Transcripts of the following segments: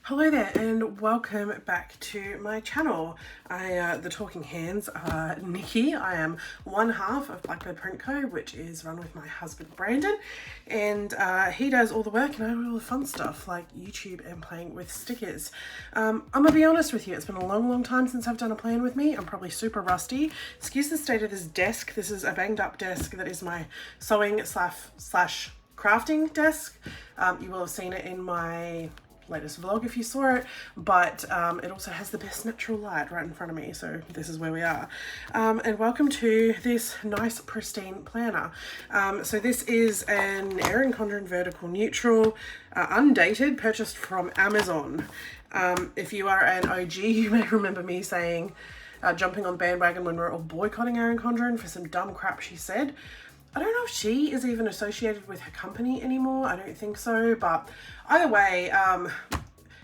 Hello there and welcome back to my channel. The talking hands are Nikki. I am one half of Blackbird Print Co, which is run with my husband Brandon, and he does all the work and I do all the fun stuff like YouTube and playing with stickers. I'm gonna be honest with you, it's been a long time since I've done a plan with me. I'm probably super rusty. Excuse the state of this desk. This is a banged up desk that is my sewing slash crafting desk. You will have seen it in my latest vlog if you saw it, but it also has the best natural light right in front of me, so this is where we are. And welcome to this nice pristine planner. So this is an Erin Condren vertical neutral, undated, purchased from Amazon. If you are an OG, you may remember me saying, jumping on the bandwagon when we were all boycotting Erin Condren for some dumb crap she said. I don't know if she is even associated with her company anymore. I don't think so, but either way,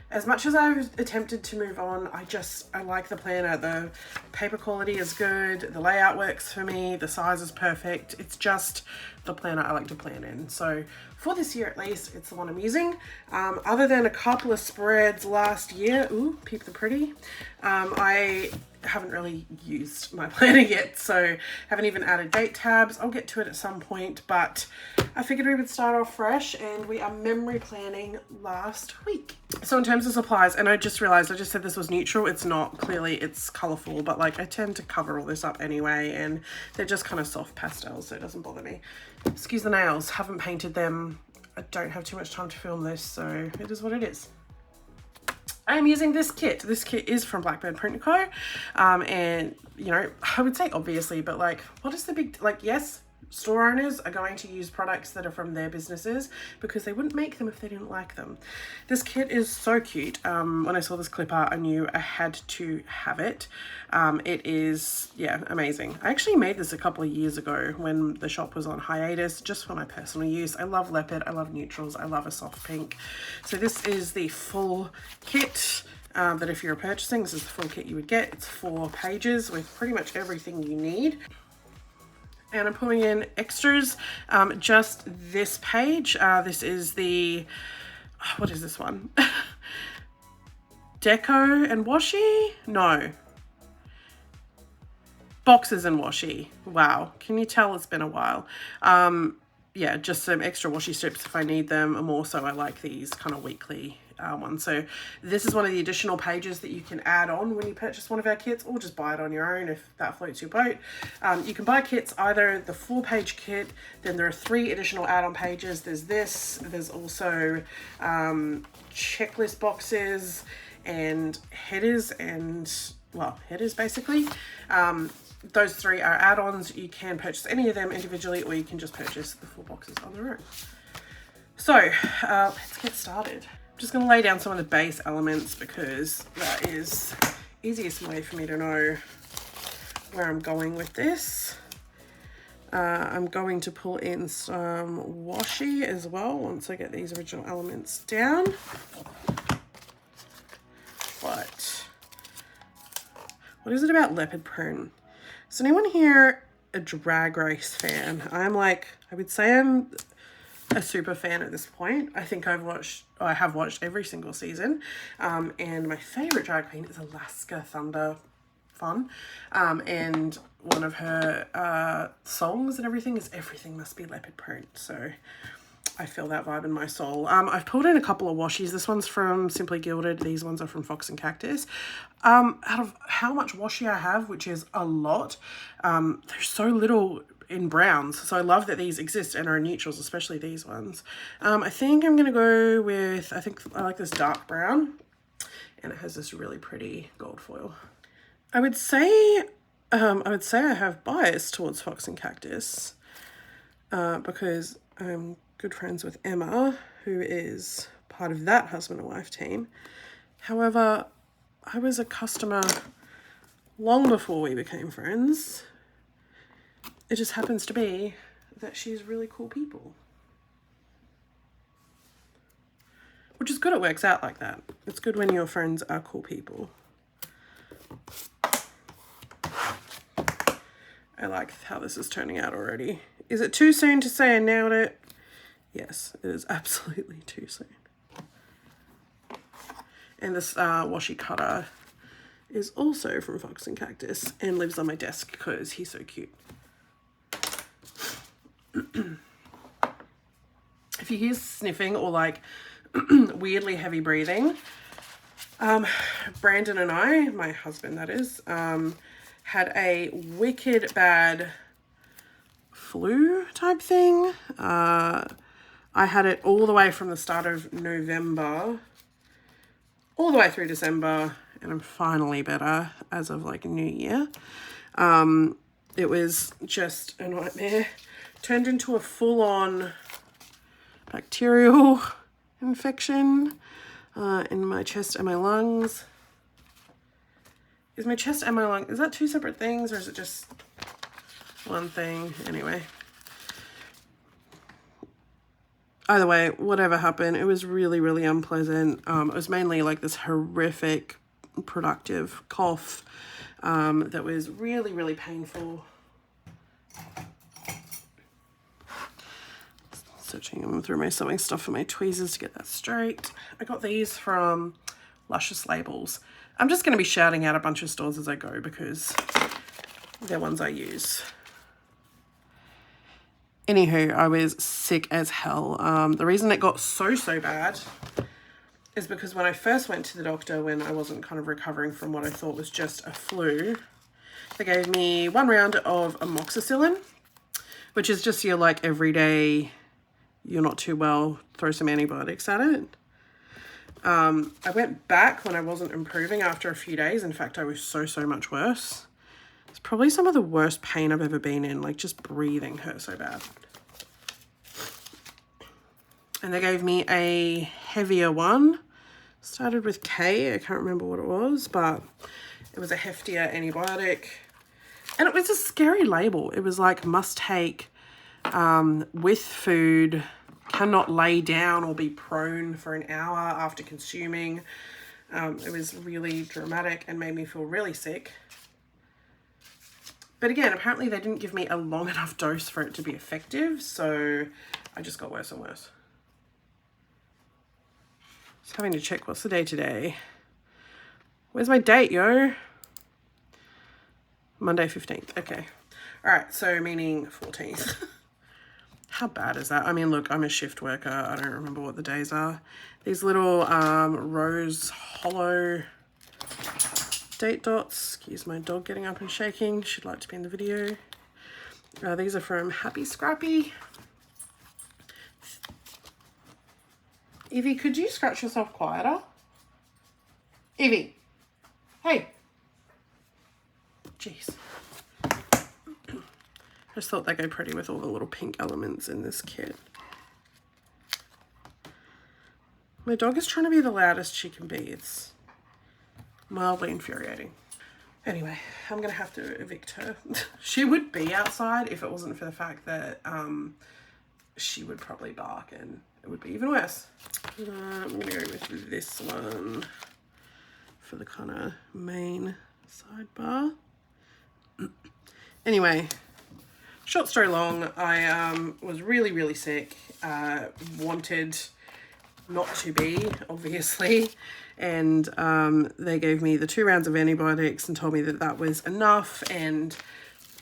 as much as I've attempted to move on, I like the planner. The paper quality is good, the layout works for me, the size is perfect. It's just the planner I like to plan in. So for this year at least, it's the one I'm using. Other than a couple of spreads last year, ooh, peep the pretty, I haven't really used my planner yet, so haven't even added date tabs. I'll get to it at some point, but I figured we would start off fresh, and we are memory planning last week. So in terms of supplies, and I just realized I just said this was neutral. It's not. Clearly it's colorful, but like I tend to cover all this up anyway, and they're just kind of soft pastels, so it doesn't bother me. Excuse the nails, haven't painted them. I don't have too much time to film this, so it is what it is. I am using this kit. This kit is from Blackbird Print Co. And, you know, I would say obviously, but like, what is the big, like, yes, store owners are going to use products that are from their businesses because they wouldn't make them if they didn't like them. This kit is so cute. When I saw this clip art, I knew I had to have it. It is, yeah, amazing. I actually made this a couple of years ago when the shop was on hiatus, just for my personal use. I love leopard, I love neutrals, I love a soft pink. So this is the full kit. That if you're purchasing, this is the full kit you would get. It's 4 pages with pretty much everything you need. And I'm pulling in extras, just this page. This is the, what is this one? Deco and washi? No. Boxes and washi. Wow. Can you tell it's been a while? Yeah, just some extra washi strips if I need them. And more so I like these kind of weekly ones. So this is one of the additional pages that you can add on when you purchase one of our kits, or just buy it on your own if that floats your boat. You can buy kits, either the 4-page kit, then there are 3 additional add-on pages. There's this, there's also checklist boxes and headers, and well, headers basically. Those 3 are add-ons. You can purchase any of them individually, or you can just purchase the 4 boxes on their own. So let's get started. I'm just going to lay down some of the base elements because that is the easiest way for me to know where I'm going with this. I'm going to pull in some washi as well once I get these original elements down. But what is it about leopard print? Is anyone here a Drag Race fan? I'm like, I would say I'm a super fan at this point. I think I have watched every single season. And my favorite drag queen is Alaska Thunder Fun. And one of her songs and everything is Everything Must Be Leopard Print. So I feel that vibe in my soul. I've pulled in a couple of washies. This one's from Simply Gilded. These ones are from Fox and Cactus. Out of how much washi I have, which is a lot, there's so little in browns. So I love that these exist and are neutrals, especially these ones. I think I'm going to go with, I like this dark brown, and it has this really pretty gold foil. I would say I have bias towards Fox and Cactus because I'm good friends with Emma, who is part of that husband and wife team. However, I was a customer long before we became friends. It just happens to be that she's really cool people. Which is good, it works out like that. It's good when your friends are cool people. I like how this is turning out already. Is it too soon to say I nailed it? Yes, it is absolutely too soon. And this washi cutter is also from Fox and Cactus and lives on my desk because he's so cute. If you hear sniffing or like weirdly heavy breathing, Brandon and I, my husband that is, had a wicked bad flu type thing. I had it all the way from the start of November all the way through December, and I'm finally better as of like New Year. It was just a nightmare. Turned into a full-on bacterial infection in my chest and my lungs. Is my chest and my lung, is that two separate things or is it just one thing? Anyway. Either way, whatever happened, it was really, really unpleasant. It was mainly like this horrific productive cough that was really, really painful. Searching through my sewing stuff for my tweezers to get that straight. I got these from Luscious Labels. I'm just going to be shouting out a bunch of stores as I go because they're ones I use. Anywho, I was sick as hell. The reason it got so bad is because when I first went to the doctor, when I wasn't kind of recovering from what I thought was just a flu, they gave me 1 round of amoxicillin, which is just your like everyday, you're not too well, throw some antibiotics at it. I went back when I wasn't improving after a few days. In fact, I was so much worse. It's probably some of the worst pain I've ever been in. Like just breathing hurt so bad. And they gave me a heavier one. Started with K. I can't remember what it was, but it was a heftier antibiotic. And it was a scary label. It was like must take with food, cannot lay down or be prone for an hour after consuming. It was really dramatic and made me feel really sick. But again, apparently they didn't give me a long enough dose for it to be effective, so I just got worse and worse. Just having to check what's the day today. Where's my date, yo? Monday 15th. Okay. All right, so meaning 14th. How bad is that? I mean, look, I'm a shift worker. I don't remember what the days are. These little rose hollow date dots. Excuse my dog getting up and shaking. She'd like to be in the video. These are from Happy Scrappy. Evie, could you scratch yourself quieter? Evie. Hey. Jeez. I just thought they'd go pretty with all the little pink elements in this kit. My dog is trying to be the loudest she can be. It's mildly infuriating. Anyway, I'm going to have to evict her. She would be outside if it wasn't for the fact that she would probably bark and it would be even worse. I'm going to go with this one for the kind of main sidebar. Anyway, short story long, I was really sick, wanted not to be, obviously, and they gave me the 2 rounds of antibiotics and told me that that was enough, and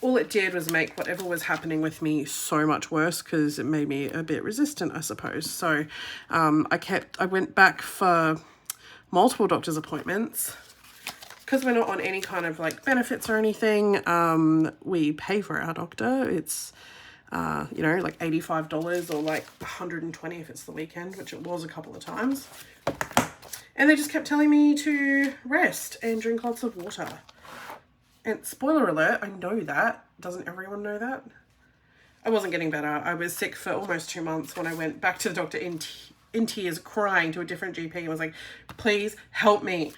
all it did was make whatever was happening with me so much worse because it made me a bit resistant, I suppose. So I went back for multiple doctor's appointments. Because we're not on any kind of like benefits or anything, we pay for our doctor. It's, you know, like $85 or like $120 if it's the weekend, which it was a couple of times. And they just kept telling me to rest and drink lots of water. And spoiler alert, I know that. Doesn't everyone know that? I wasn't getting better. I was sick for almost 2 months when I went back to the doctor in tears, crying to a different GP. I was like, please help me.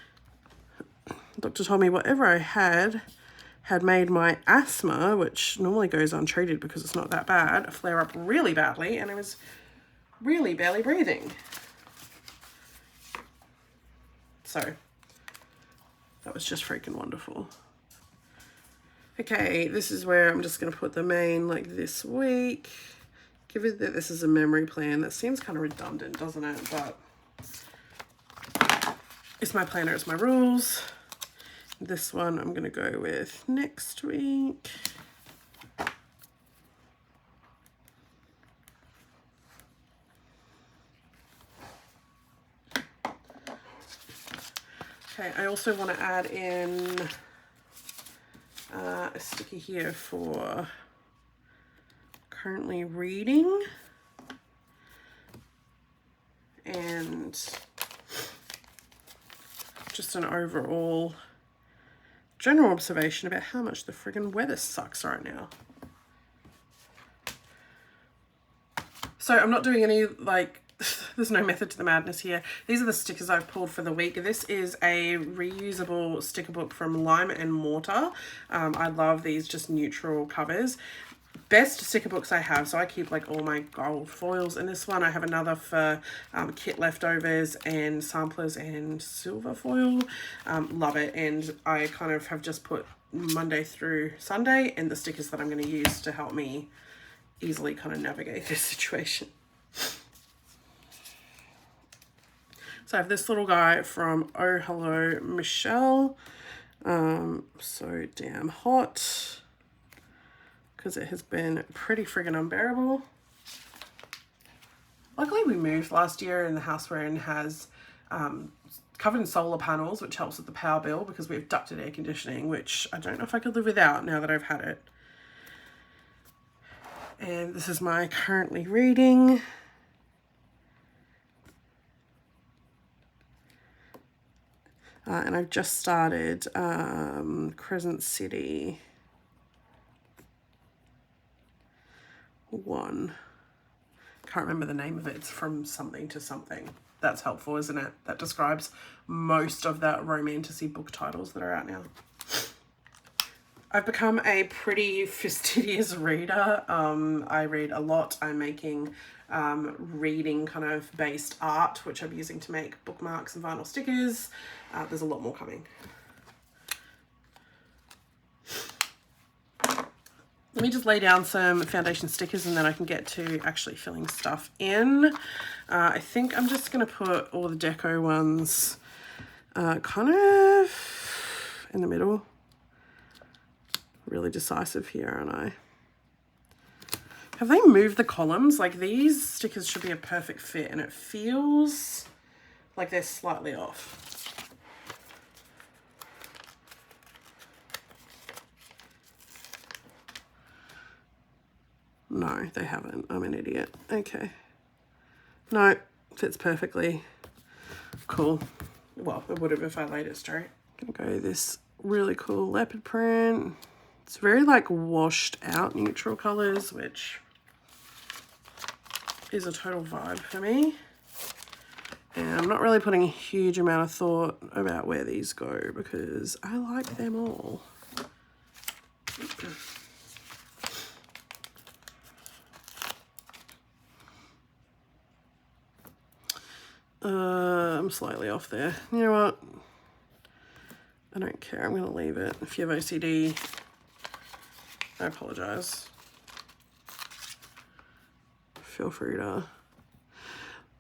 The doctor told me whatever I had made my asthma, which normally goes untreated because it's not that bad, flare up really badly, and I was really barely breathing. So that was just freaking wonderful. Okay, this is where I'm just going to put the main like this week. Given that this is a memory plan, that seems kind of redundant, doesn't it? But It's my planner, it's my rules. This one I'm going to go with next week. Okay, I also want to add in a sticky here for currently reading, and just an overall general observation about how much the friggin' weather sucks right now. So I'm not doing any, like, there's no method to the madness here. These are the stickers I've pulled for the week. This is a reusable sticker book from Lime and Mortar. I love these just neutral covers. Best sticker books I have, so I keep like all my gold foils in this one. I have another for kit leftovers and samplers and silver foil. Love it, and I kind of have just put Monday through Sunday and the stickers that I'm going to use to help me easily kind of navigate this situation. So I have this little guy from Oh Hello Michelle. So damn hot, because it has been pretty friggin' unbearable. Luckily we moved last year, and the house we're in has covered in solar panels, which helps with the power bill because we have ducted air conditioning, which I don't know if I could live without now that I've had it. And this is my currently reading. And I've just started Crescent City 1. Can't remember the name of it. It's from something to something. That's helpful, isn't it? That describes most of the romantasy book titles that are out now. I've become a pretty fastidious reader. I read a lot. I'm making reading kind of based art, which I'm using to make bookmarks and vinyl stickers. There's a lot more coming. Let me just lay down some foundation stickers and then I can get to actually filling stuff in. I think I'm just going to put all the deco ones kind of in the middle. Really decisive here, aren't I? Have they moved the columns? Like, these stickers should be a perfect fit, and it feels like they're slightly off. No, they haven't. I'm an idiot. Okay. No, fits perfectly. Cool. Well, it would have if I laid it straight. I'm gonna go this really cool leopard print. It's very like washed out neutral colors, which is a total vibe for me. And I'm not really putting a huge amount of thought about where these go because I like them all. I'm slightly off there. You know what? I don't care. I'm going to leave it. If you have OCD, I apologize. Feel free to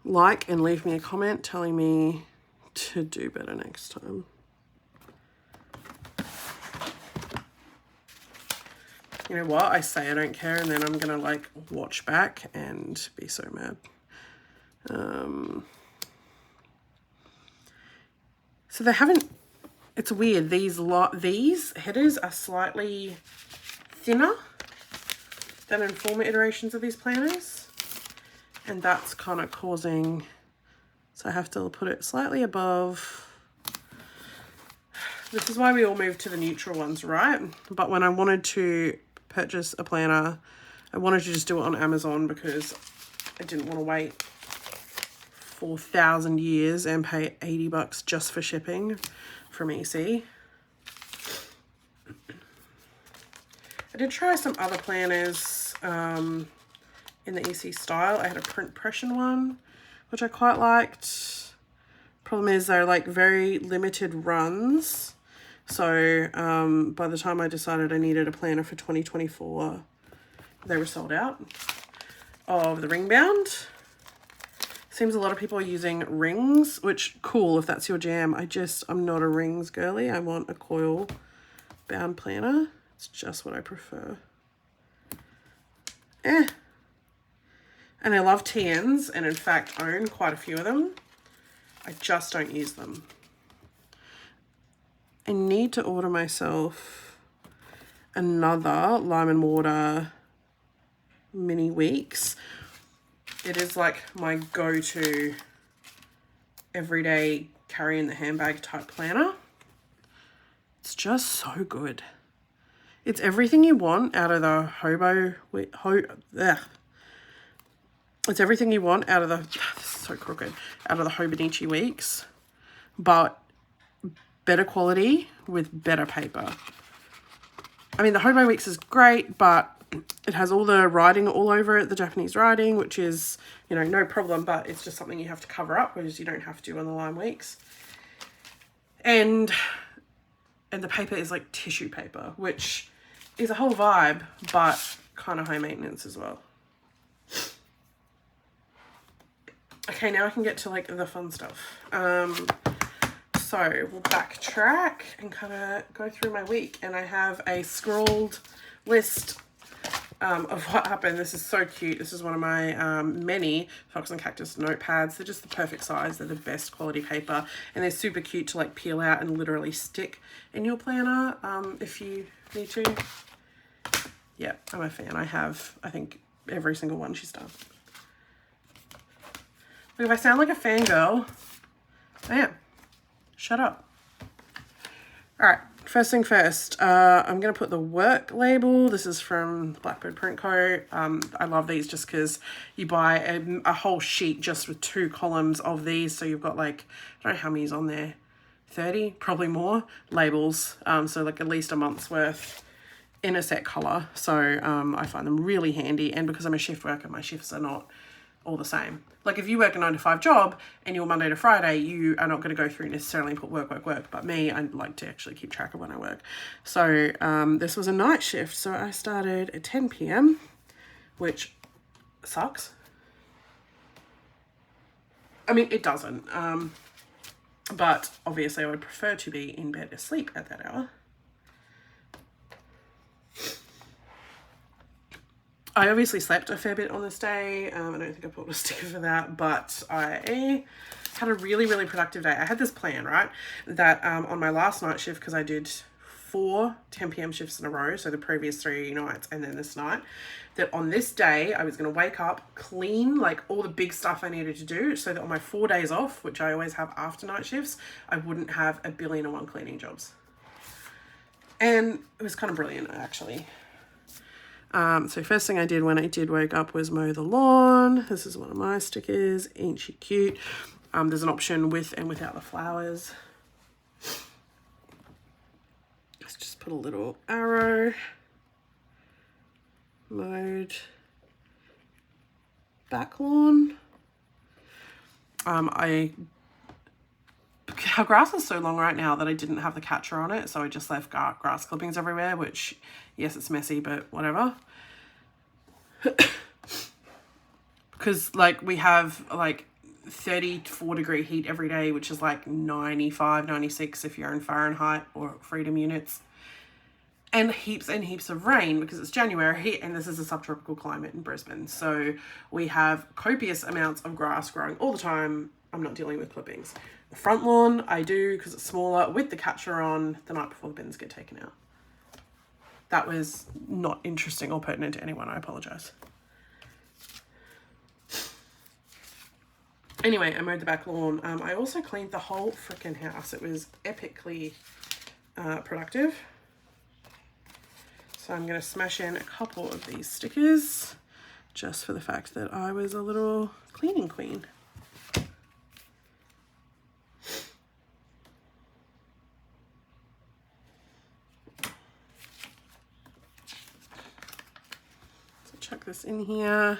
like and leave me a comment telling me to do better next time. You know what? I say I don't care and then I'm going to like watch back and be so mad. So they haven't, it's weird, these headers are slightly thinner than in former iterations of these planners, and that's kind of causing, so I have to put it slightly above. This is why we all moved to the neutral ones, right? But when I wanted to purchase a planner, I wanted to just do it on Amazon because I didn't want to wait 4,000 years and pay 80 bucks just for shipping from EC. I did try some other planners in the EC style. I had a print pression one, which I quite liked. Problem is they're like very limited runs. So by the time I decided I needed a planner for 2024, they were sold out of the ring bound. Seems a lot of people are using rings, which cool if that's your jam. I'm not a rings girly. I want a coil bound planner. It's just what I prefer. And I love TNs, and in fact own quite a few of them. I just don't use them. I need to order myself another Lime and Water Mini Weeks. It is like my go-to everyday carry in the handbag type planner. It's just so good. It's everything you want out of the It's everything you want out of the, this is so crooked, out of the Hobonichi Weeks, but better quality with better paper. I mean, the Hobo Weeks is great, but it has all the writing all over it, the Japanese writing, which is, you know, no problem, but it's just something you have to cover up, whereas you don't have to on the Lime Weeks. And the paper is like tissue paper, which is a whole vibe, but kind of high maintenance as well. Okay, now I can get to like the fun stuff. So we'll backtrack and kind of go through my week, and I have a scrawled list of what happened. This is so cute. This is one of my many Fox and Cactus notepads. They're just the perfect size. They're the best quality paper, and they're super cute to like peel out and literally stick in your planner if you need to. Yeah, I'm a fan. I have, I think, every single one she's done. Look, if I sound like a fangirl, I am. Shut up. All right, first thing first, I'm going to put the work label. This is from Blackbird Print Co. I love these just because you buy a whole sheet just with 2 columns of these. So you've got like, I don't know how many's on there, 30, probably more labels. So like at least a month's worth in a set color. So I find them really handy. And because I'm a shift worker, my shifts are not all the same. Like if you work a 9-to-5 job and you're Monday to Friday, you are not going to go through necessarily and put work. But me, I like to actually keep track of when I work. So this was a night shift. So I started at 10 p.m, which sucks. I mean, it doesn't. But obviously I would prefer to be in bed asleep at that hour. I obviously slept a fair bit on this day. I don't think I pulled a sticker for that, but I had a really, really productive day. I had this plan, right, that on my last night shift, because I did 4 10 p.m. shifts in a row, so the previous 3 nights and then this night, that on this day I was going to wake up, clean like all the big stuff I needed to do, so that on my 4 days off, which I always have after night shifts, I wouldn't have 1,000,000,001 cleaning jobs. And it was kind of brilliant, actually. So first thing I did when I did wake up was mow the lawn. This is one of my stickers. Ain't she cute? There's an option with and without the flowers. Let's just put a little arrow. Mowed back lawn. Our grass is so long right now that I didn't have the catcher on it, so I just left grass clippings everywhere, which, yes, it's messy, but whatever. Because, like, we have, like, 34-degree heat every day, which is, like, 95, 96 if you're in Fahrenheit or freedom units. And heaps of rain because it's January and this is a subtropical climate in Brisbane. So we have copious amounts of grass growing all the time. I'm not dealing with clippings. The front lawn, I do because it's smaller with the catcher on the night before the bins get taken out. That was not interesting or pertinent to anyone. I apologize. Anyway, I mowed the back lawn. I also cleaned the whole freaking house. It was epically productive. So I'm going to smash in a couple of these stickers just for the fact that I was a little cleaning queen. Chuck this in here.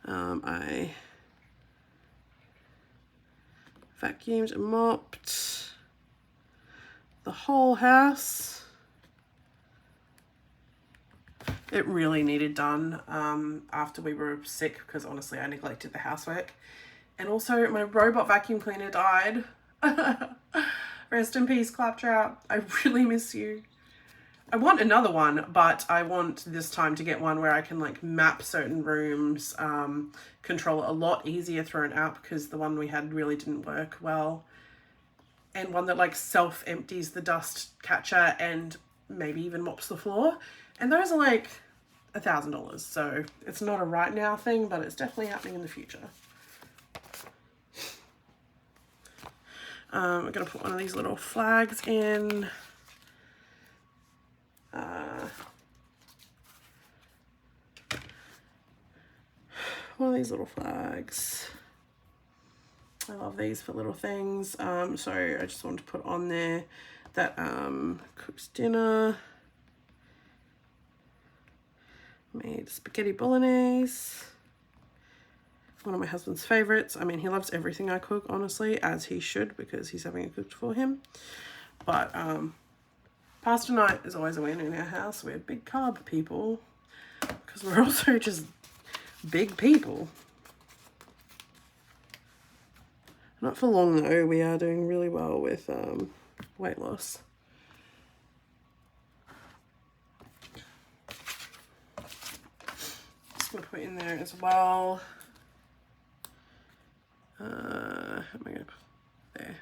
I vacuumed and mopped the whole house. It really needed done after we were sick because honestly I neglected the housework And also my robot vacuum cleaner died. Rest in peace, Claptrap. I really miss you. I want another one, but I want this time to get one where I can like map certain rooms, control it a lot easier through an app, because the one we had really didn't work well. And one that like self empties the dust catcher and maybe even mops the floor. And those are like $1,000. So it's not a right now thing, but it's definitely happening in the future. I'm going to put one of these little flags in. One of these little flags. I love these for little things. So I just wanted to put on there that cooks dinner. Made spaghetti bolognese. One of my husband's favorites. I mean, he loves everything I cook, honestly, as he should, because he's having it cooked for him. But pasta night is always a win in our house. We're big carb people, because we're also just big people. Not for long though. We are doing really well with weight loss. Just gonna put in there as well. How am I gonna put there?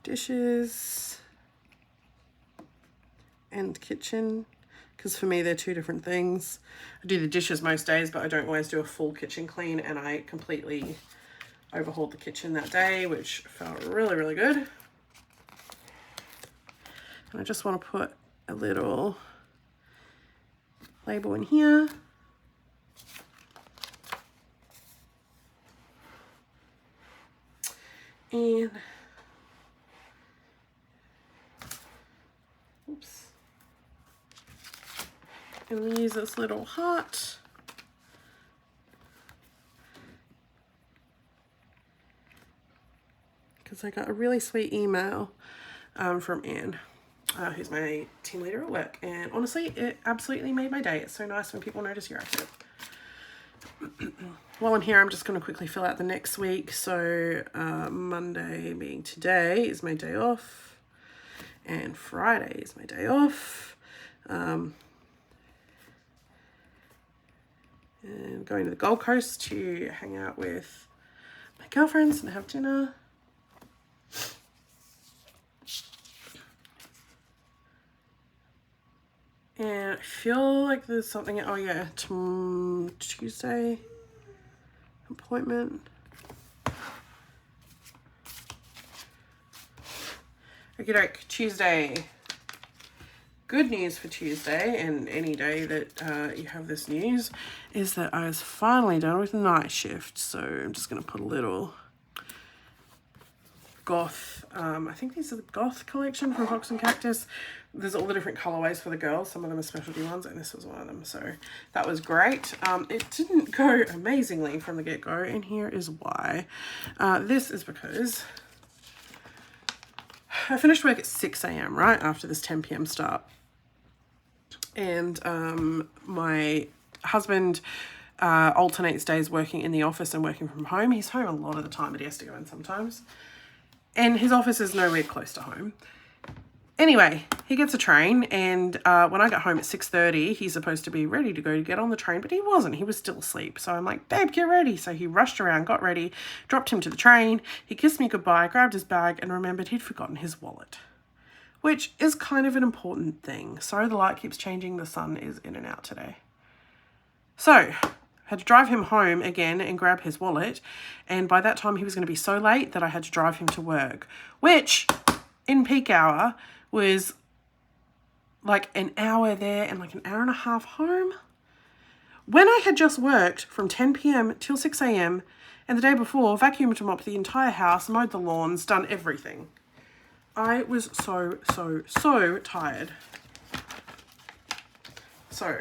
Dishes and kitchen. Because for me, they're two different things. I do the dishes most days, but I don't always do a full kitchen clean, and I completely overhauled the kitchen that day, which felt really, really good. And I just want to put a little label in here. And, oops. And we use this little heart. Because I got a really sweet email from Anne, who's my team leader at work. And honestly, it absolutely made my day. It's so nice when people notice you're active. While I'm here, I'm just going to quickly fill out the next week. So Monday being today is my day off. And Friday is my day off. And going to the Gold Coast to hang out with my girlfriends and have dinner. And I feel like there's something, oh yeah, Tuesday appointment. Okie doke, Tuesday. Good news for Tuesday, and any day that you have this news, is that I was finally done with night shift. So I'm just going to put a little goth, I think these are the goth collection from Fox and Cactus. There's all the different colorways for the girls. Some of them are specialty ones, and this was one of them. So that was great. It didn't go amazingly from the get-go, and here is why. This is because I finished work at 6 a.m, right after this 10 p.m. start. And my husband alternates days working in the office and working from home. He's home a lot of the time, but he has to go in sometimes. And his office is nowhere close to home. Anyway, he gets a train, and when I got home at 6:30, he's supposed to be ready to go to get on the train, but he wasn't. He was still asleep. So I'm like, babe, get ready. So he rushed around, got ready, dropped him to the train. He kissed me goodbye, grabbed his bag, and remembered he'd forgotten his wallet, which is kind of an important thing. Sorry, the light keeps changing. The sun is in and out today. So had to drive him home again and grab his wallet. And by that time, he was going to be so late that I had to drive him to work, which in peak hour was like an hour there and like an hour and a half home. When I had just worked from 10 p.m. till 6 a.m. and the day before vacuumed and mopped the entire house, mowed the lawns, done everything. I was so tired. So,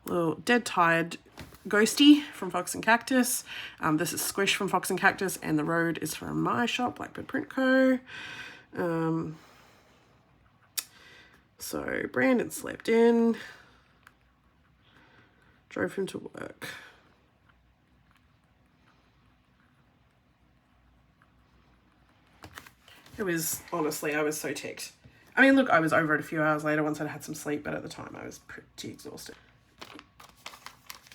a little dead tired ghosty from Fox and Cactus. This is Squish from Fox and Cactus, and the road is from my shop, Blackbird Print Co. So Brandon slept in, drove him to work. It was, honestly, I was so ticked. I mean, look, I was over it a few hours later once I'd had some sleep, but at the time I was pretty exhausted.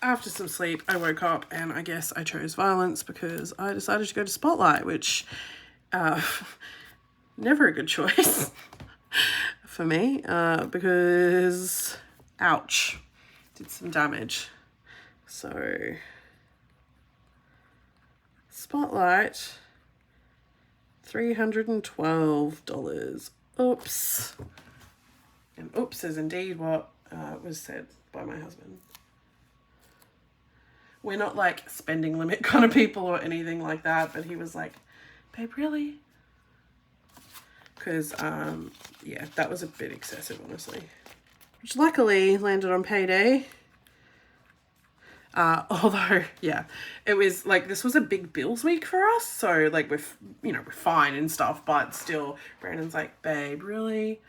After some sleep, I woke up and I guess I chose violence because I decided to go to Spotlight, which, never a good choice for me, because, ouch, did some damage. So, Spotlight, $312. Oops. And oops is indeed what was said by my husband. We're not like spending limit kind of people or anything like that, but he was like, babe, really? Because, yeah, that was a bit excessive, honestly. Which luckily landed on payday. Although, yeah, it was like, this was a big bills week for us. So like, we're fine and stuff, but still Brandon's like, babe, really?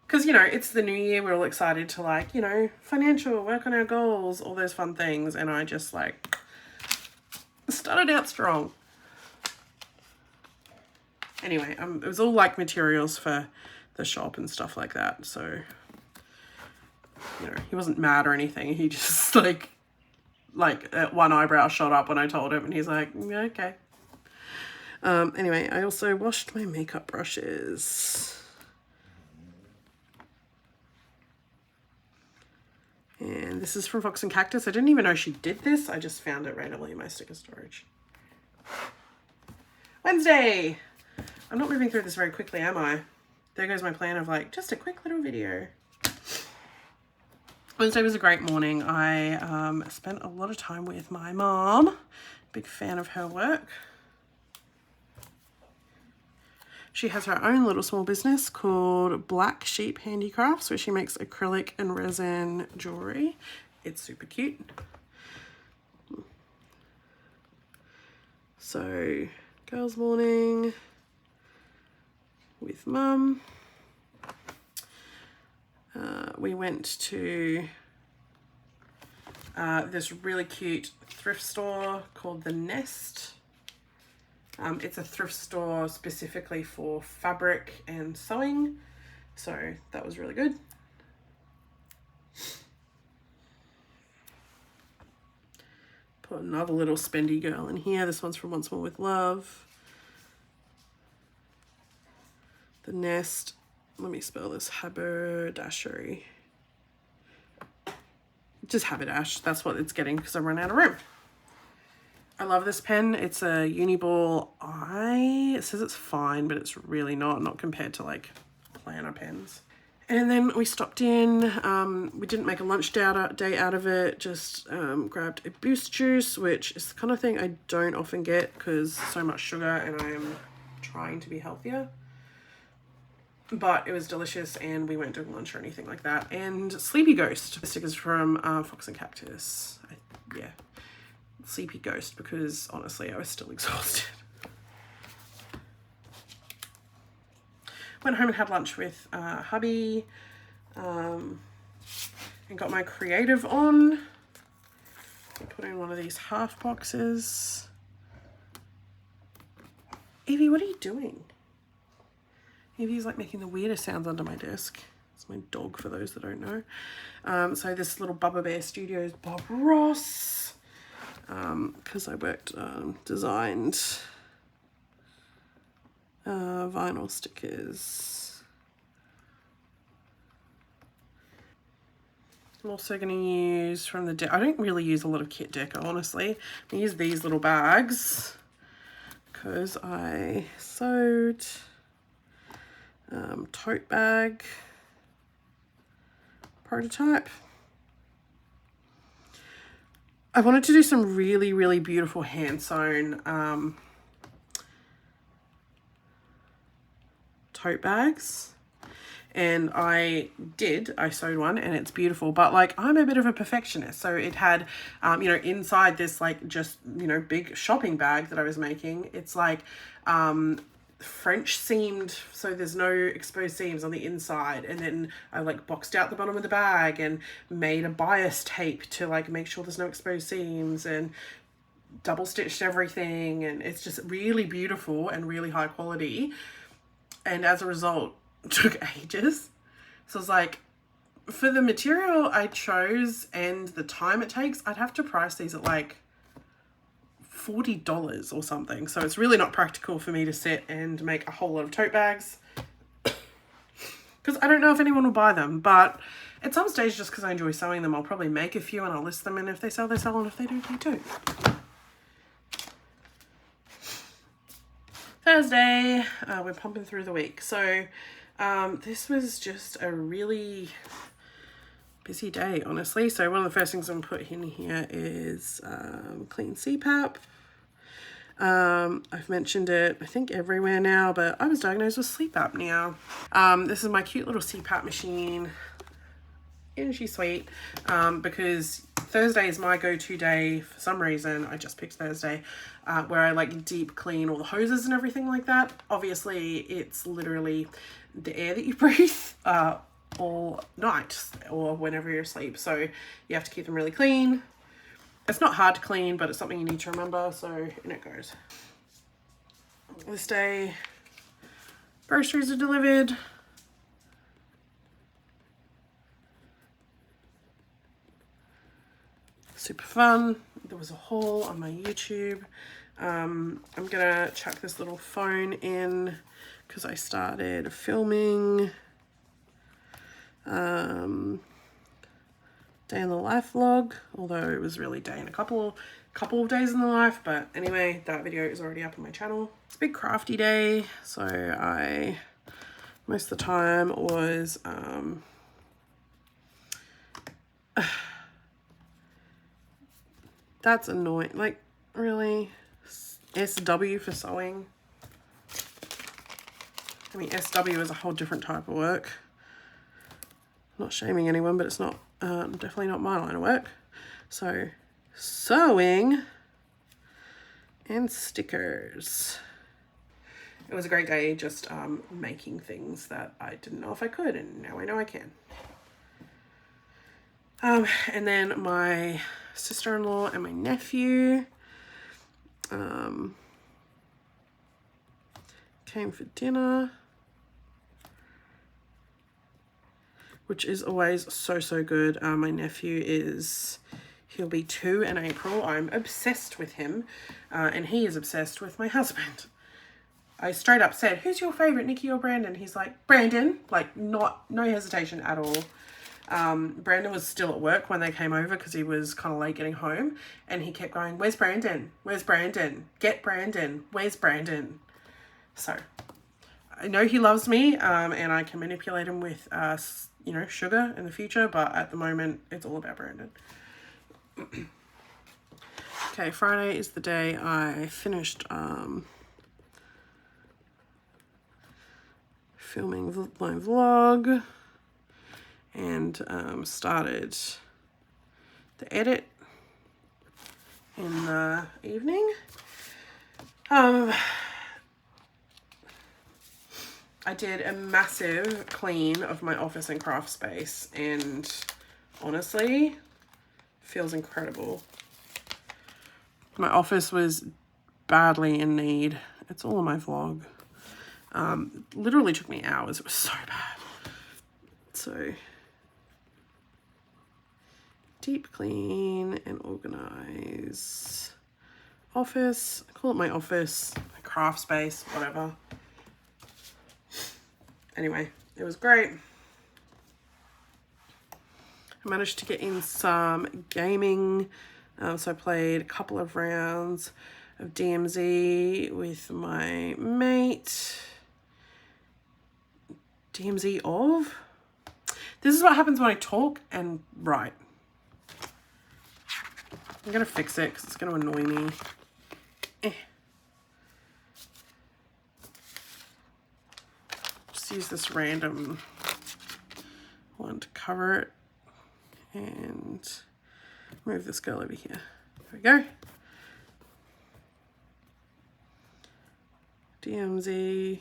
Because, it's the new year. We're all excited to like, financial, work on our goals, all those fun things. And I just like started out strong. Anyway, it was all like materials for the shop and stuff like that. So, he wasn't mad or anything. He just like one eyebrow shot up when I told him and he's like, yeah, okay. Anyway, I also washed my makeup brushes. And this is from Fox and Cactus. I didn't even know she did this. I just found it randomly in my sticker storage. Wednesday. I'm not moving through this very quickly, am I? There goes my plan of like, just a quick little video. Wednesday was a great morning. I spent a lot of time with my mom. Big fan of her work. She has her own little small business called Black Sheep Handicrafts, where she makes acrylic and resin jewelry. It's super cute. So, girls' morning with mum. We went to this really cute thrift store called The Nest. It's a thrift store specifically for fabric and sewing, so that was really good. Put another little spendy girl in here. This one's from Once More With Love. The Nest. Let me spell this. Haberdashery. Just Haberdash. That's what it's getting because I run out of room. I love this pen. It's a Uniball I. It says it's fine, but it's really not compared to like planner pens. And then we stopped in. We didn't make a lunch day out of it. Just grabbed a Boost juice, which is the kind of thing I don't often get because so much sugar and I am trying to be healthier. But it was delicious and we weren't doing lunch or anything like that. And Sleepy Ghost. Stickers from Fox and Cactus. Yeah. Sleepy Ghost because honestly I was still exhausted. Went home and had lunch with hubby and got my creative on. Put in one of these half boxes. Evie, what are you doing? Evie's like making the weirdest sounds under my desk. It's my dog for those that don't know. So this little Bubba Bear Studios Bob Ross. Because I worked, designed vinyl stickers. I'm also going to use from the I don't really use a lot of kit deco, honestly. I use these little bags because I sewed tote bag prototype. I wanted to do some really, really beautiful hand sewn tote bags. And I sewed one and it's beautiful, but like I'm a bit of a perfectionist. So it had, inside this like just, big shopping bag that I was making, it's like French seamed, so there's no exposed seams on the inside, and then I like boxed out the bottom of the bag and made a bias tape to like make sure there's no exposed seams and double stitched everything, and it's just really beautiful and really high quality. and as a result took ages. So I was like, for the material I chose and the time it takes, I'd have to price these at like $40 or something. So it's really not practical for me to sit and make a whole lot of tote bags because I don't know if anyone will buy them. But at some stage, just because I enjoy sewing them, I'll probably make a few and I'll list them, and if they sell, they sell, and if they do, they do. Thursday, we're pumping through the week. So this was just a really busy day, honestly. So one of the first things I'm going to put in here is clean CPAP. I've mentioned it, I think, everywhere now, but I was diagnosed with sleep apnea. This is my cute little CPAP machine. Isn't she sweet? Because Thursday is my go-to day for some reason. I just picked Thursday, where I like deep clean all the hoses and everything like that. Obviously, it's literally the air that you breathe all night or whenever you're asleep. So you have to keep them really clean. It's not hard to clean, but it's something you need to remember. So in it goes. This day, groceries are delivered. Super fun. There was a haul on my YouTube. I'm gonna chuck this little phone in because I started filming day in the life vlog, although it was really day in a couple of days in the life. But anyway, that video is already up on my channel. It's a big crafty day, so I most of the time was that's annoying. Like, really? SW for sewing? I mean, SW is a whole different type of work. Not shaming anyone, but it's not definitely not my line of work. So sewing and stickers. It was a great day, just making things that I didn't know if I could, and now I know I can. And then my sister-in-law and my nephew came for dinner, which is always so good. My nephew he'll be 2 in April. I'm obsessed with him, and he is obsessed with my husband. I straight up said, "Who's your favorite, Nikki or Brandon?" He's like, "Brandon," like no hesitation at all. Brandon was still at work when they came over because he was kind of late getting home, and he kept going, "Where's Brandon? Where's Brandon? Get Brandon. Where's Brandon?" So I know he loves me, and I can manipulate him with you know, sugar in the future, but at the moment it's all about Brandon. Okay, Friday is the day I finished filming my vlog and started the edit in the evening. I did a massive clean of my office and craft space, and honestly, feels incredible. My office was badly in need. It's all in my vlog. Literally took me hours. It was so bad. So, deep clean and organize. Office. I call it my office, my craft space, whatever. Anyway, it was great. I managed to get in some gaming. So I played a couple of rounds of DMZ with my mate. DMZ of? This is what happens when I talk and write. I'm going to fix it because it's going to annoy me. Use this random one to cover it and move this girl over here. There we go. DMZ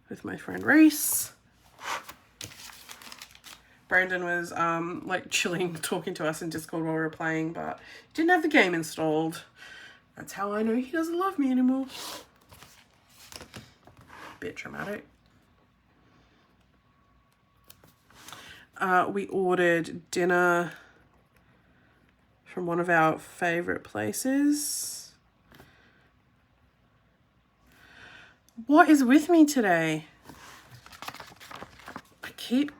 with my friend Reese. Brandon was like chilling, talking to us in Discord while we were playing, but didn't have the game installed. That's how I know he doesn't love me anymore. bit dramatic. We ordered dinner from one of our favorite places. What is with me today? I keep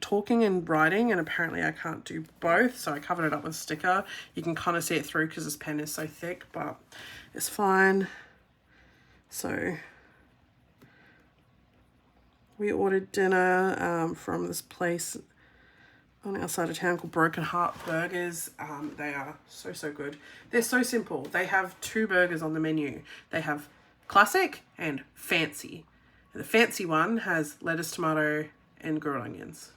talking and writing, and apparently I can't do both, so I covered it up with a sticker. You can kind of see it through because this pen is so thick, but it's fine. So we ordered dinner from this place on our side of town called Broken Heart Burgers. They are so good. They're so simple. They have 2 burgers on the menu. They have classic and fancy. And the fancy one has lettuce, tomato, and grilled onions.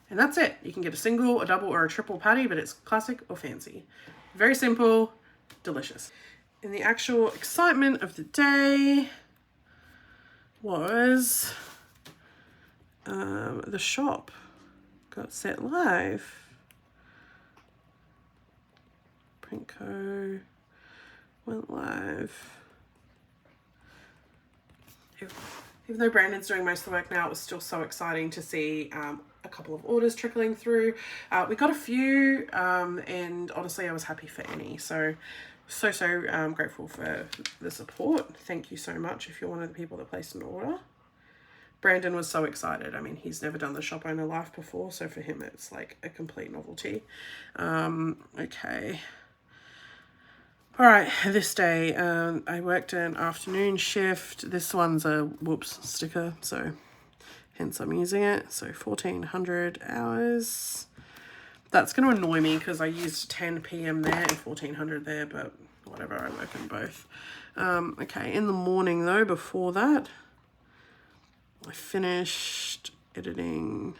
And that's it. You can get a single, a double, or a triple patty, but it's classic or fancy. Very simple, delicious. And the actual excitement of the day was the shop got set live. Print Co went live. Even though Brandon's doing most of the work now, it was still so exciting to see a couple of orders trickling through. We got a few, and honestly, I was happy for any. So grateful for the support. Thank you so much if you're one of the people that placed an order. Brandon was so excited. I mean, he's never done the shop owner life before, so for him, it's like a complete novelty. Okay. All right, this day I worked an afternoon shift. This one's a whoops sticker, so hence I'm using it. So 1,400 hours. That's going to annoy me because I used 10 p.m. there and 1,400 there, but whatever, I work in both. Okay, in the morning though, before that, I finished editing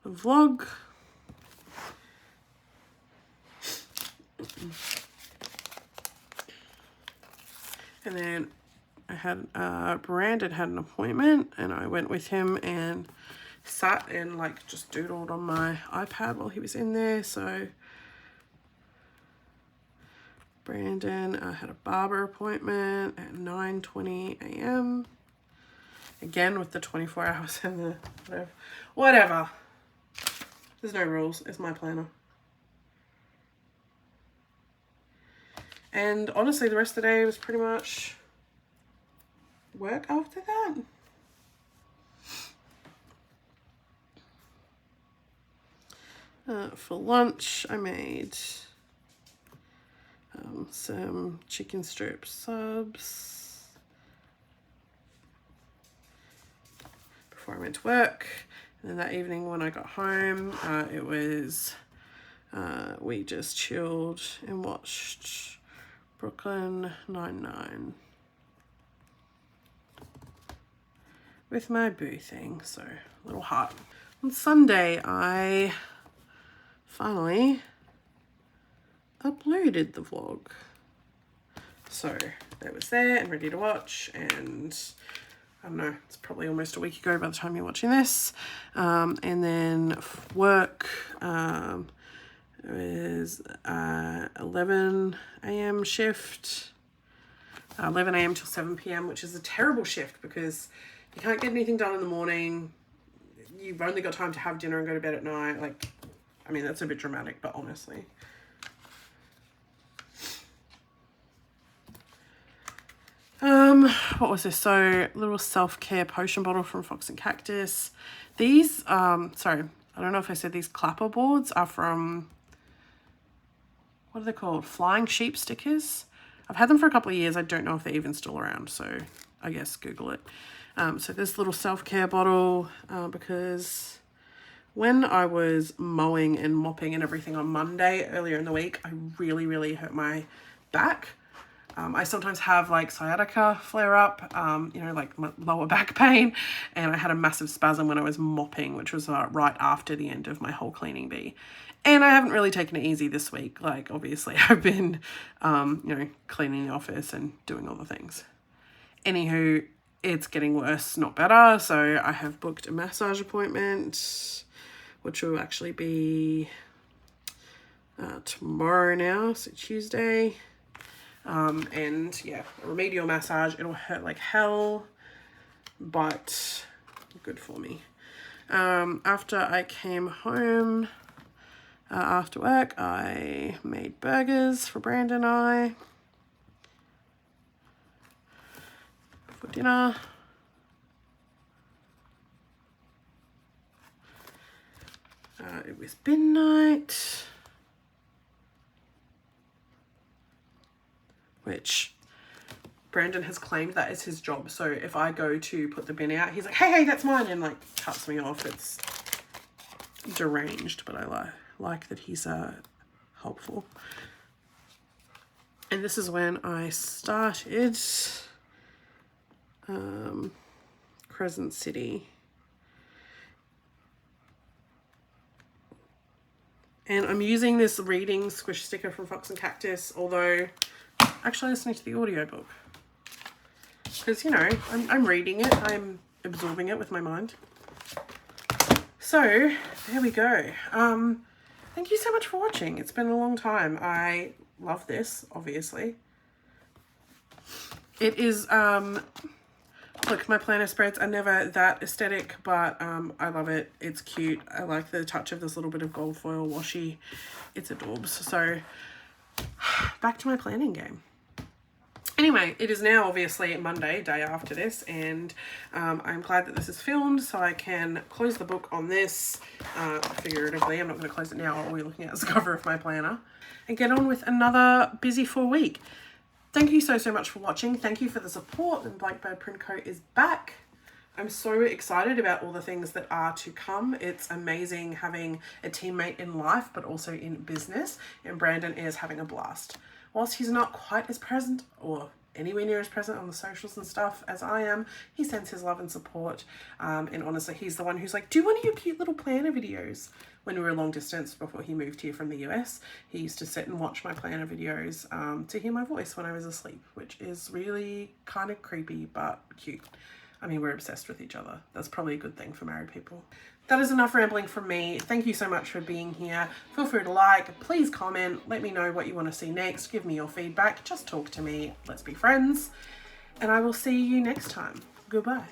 the vlog. And then I had, Brandon had an appointment and I went with him and sat and like just doodled on my iPad while he was in there. So Brandon had a barber appointment at 9:20 a.m. Again with the 24 hours and the whatever. There's no rules. It's my planner. And honestly, the rest of the day was pretty much work after that. For lunch, I made some chicken strip subs before I went to work. And then that evening when I got home, it was, we just chilled and watched Brooklyn Nine-Nine with my boo thing, so a little hot. On Sunday, I finally uploaded the vlog. So that was there and ready to watch, and I don't know, it's probably almost a week ago by the time you're watching this. And then work, it was 11 a.m. shift, 11 a.m. till 7 p.m, which is a terrible shift because you can't get anything done in the morning. You've only got time to have dinner and go to bed at night. Like, I mean, that's a bit dramatic, but honestly. What was this? So, little self-care potion bottle from Fox and Cactus. These, sorry, I don't know if I said these clapper boards are from, what are they called? Flying sheep stickers. I've had them for a couple of years. I don't know if they're even still around, so I guess Google it. So this little self-care bottle, because when I was mowing and mopping and everything on Monday earlier in the week, I really hurt my back. I sometimes have like sciatica flare up, you know, like my lower back pain, and I had a massive spasm when I was mopping, which was right after the end of my whole cleaning bee. And I haven't really taken it easy this week. Like, obviously, I've been, you know, cleaning the office and doing all the things. Anywho, it's getting worse, not better. So I have booked a massage appointment, which will actually be tomorrow now, so Tuesday. And yeah, a remedial massage. It'll hurt like hell, but good for me. After I came home after work, I made burgers for Brandon and I for dinner. It was bin night, which Brandon has claimed that is his job. So if I go to put the bin out, he's like, hey, that's mine, and like cuts me off. It's deranged, but I like that he's helpful. And this is when I started Crescent City. And I'm using this reading squish sticker from Fox and Cactus, although actually listening to the audiobook. Because, you know, I'm reading it, I'm absorbing it with my mind. So, there we go. Thank you so much for watching. It's been a long time. I love this, obviously. It is, look, my planner spreads are never that aesthetic, but I love it. It's cute. I like the touch of this little bit of gold foil washi. It's adorbs. So, back to my planning game. Anyway, it is now obviously Monday, day after this, and I'm glad that this is filmed so I can close the book on this, figuratively. I'm not going to close it now. All we're looking at is the cover of my planner, and get on with another busy full week. Thank you so much for watching. Thank you for the support, and Blackbird Print Co is back. I'm so excited about all the things that are to come. It's amazing having a teammate in life, but also in business, and Brandon is having a blast. Whilst he's not quite as present or anywhere near as present on the socials and stuff as I am, he sends his love and support. And honestly, he's the one who's like, do one of your cute little planner videos. When we were long distance before he moved here from the US, he used to sit and watch my planner videos to hear my voice when I was asleep, which is really kind of creepy, but cute. I mean, we're obsessed with each other. That's probably a good thing for married people. That is enough rambling from me. Thank you so much for being here. Feel free to like, please comment, let me know what you want to see next, give me your feedback, just talk to me, let's be friends, and I will see you next time. Goodbye.